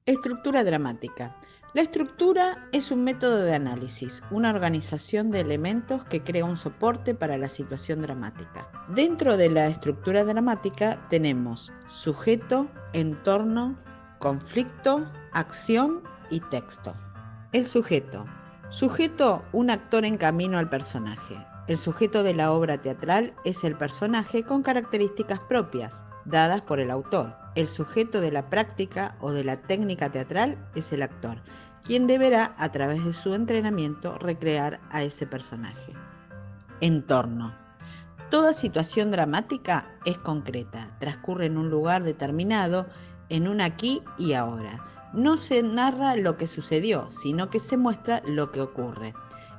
Estructura dramática. La estructura es un método de análisis, una organización de elementos que crea un soporte para la situación dramática. Dentro de la estructura dramática tenemos sujeto, entorno, conflicto, acción y texto. El sujeto. Sujeto, un actor en camino al personaje. El sujeto de la obra teatral es el personaje con características propias, dadas por el autor. El sujeto de la práctica o de la técnica teatral es el actor, quien deberá, a través de su entrenamiento, recrear a ese personaje. Entorno. Toda situación dramática es concreta, transcurre en un lugar determinado, en un aquí y ahora. No se narra lo que sucedió, sino que se muestra lo que ocurre.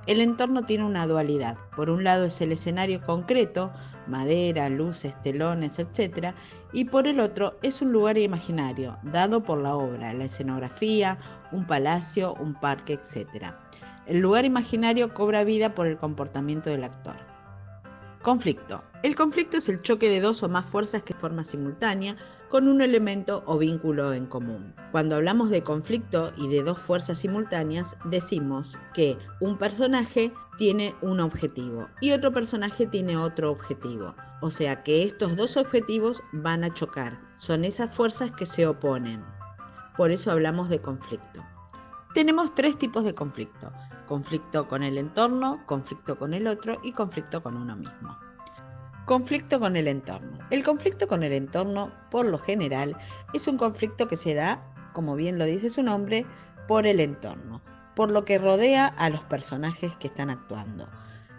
El entorno tiene una dualidad. Por un lado es el escenario concreto, madera, luces, telones, etc. Y por el otro es un lugar imaginario, dado por la obra, la escenografía, un palacio, un parque, etc. El lugar imaginario cobra vida por el comportamiento del actor. Conflicto. El conflicto es el choque de dos o más fuerzas que forman simultánea con un elemento o vínculo en común. Cuando hablamos de conflicto y de dos fuerzas simultáneas, decimos que un personaje tiene un objetivo y otro personaje tiene otro objetivo. O sea que estos dos objetivos van a chocar. Son esas fuerzas que se oponen. Por eso hablamos de conflicto. Tenemos tres tipos de conflicto: conflicto con el entorno, conflicto con el otro y conflicto con uno mismo. Conflicto con el entorno. El conflicto con el entorno, por lo general, es un conflicto que se da, como bien lo dice su nombre, por el entorno, por lo que rodea a los personajes que están actuando,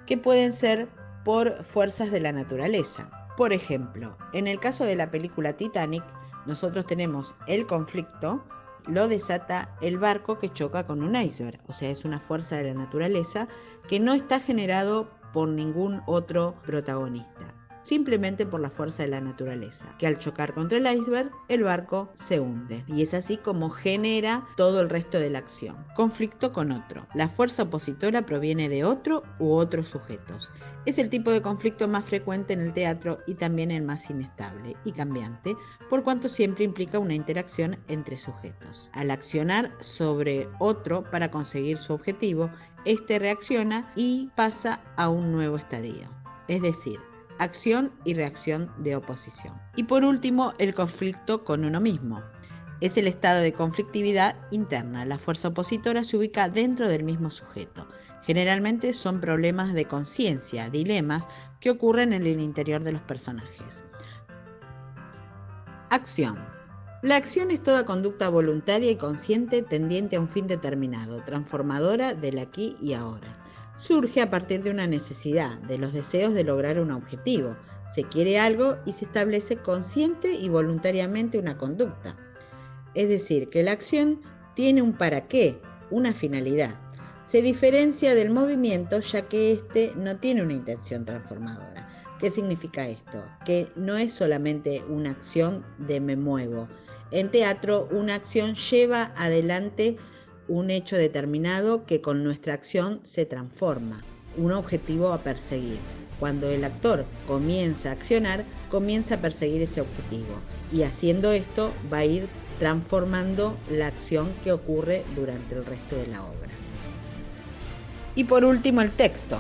que pueden ser por fuerzas de la naturaleza. Por ejemplo, en el caso de la película Titanic, nosotros tenemos el conflicto, lo desata el barco que choca con un iceberg, o sea, es una fuerza de la naturaleza que no está generado por ningún otro protagonista, simplemente por la fuerza de la naturaleza, que al chocar contra el iceberg, el barco se hunde. Y es así como genera todo el resto de la acción. Conflicto con otro. La fuerza opositora proviene de otro u otros sujetos. Es el tipo de conflicto más frecuente en el teatro y también el más inestable y cambiante, por cuanto siempre implica una interacción entre sujetos. Al accionar sobre otro para conseguir su objetivo, este reacciona y pasa a un nuevo estadio. Es decir, acción y reacción de oposición. Y por último, el conflicto con uno mismo. Es el estado de conflictividad interna. La fuerza opositora se ubica dentro del mismo sujeto. Generalmente son problemas de conciencia, dilemas que ocurren en el interior de los personajes. Acción. La acción es toda conducta voluntaria y consciente tendiente a un fin determinado, transformadora del aquí y ahora. Surge a partir de una necesidad, de los deseos de lograr un objetivo. Se quiere algo y se establece consciente y voluntariamente una conducta. Es decir, que la acción tiene un para qué, una finalidad. Se diferencia del movimiento ya que éste no tiene una intención transformadora. ¿Qué significa esto? Que no es solamente una acción de me muevo. En teatro, una acción lleva adelante un hecho determinado que con nuestra acción se transforma, un objetivo a perseguir. Cuando el actor comienza a accionar, comienza a perseguir ese objetivo y haciendo esto va a ir transformando la acción que ocurre durante el resto de la obra. Y por último, el texto.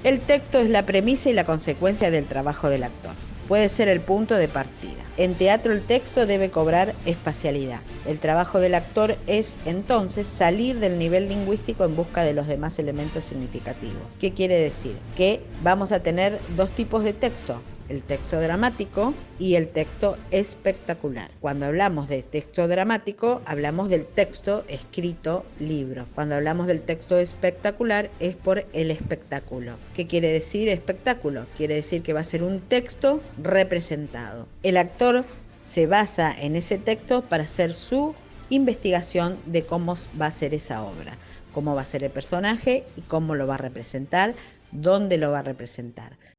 El texto es la premisa y la consecuencia del trabajo del actor. Puede ser el punto de partida. En teatro el texto debe cobrar espacialidad. El trabajo del actor es, entonces, salir del nivel lingüístico en busca de los demás elementos significativos. ¿Qué quiere decir? Que vamos a tener dos tipos de texto: el texto dramático y el texto espectacular. Cuando hablamos de texto dramático, hablamos del texto escrito, libro. Cuando hablamos del texto espectacular, es por el espectáculo. ¿Qué quiere decir espectáculo? Quiere decir que va a ser un texto representado. El actor se basa en ese texto para hacer su investigación de cómo va a ser esa obra, cómo va a ser el personaje y cómo lo va a representar, dónde lo va a representar.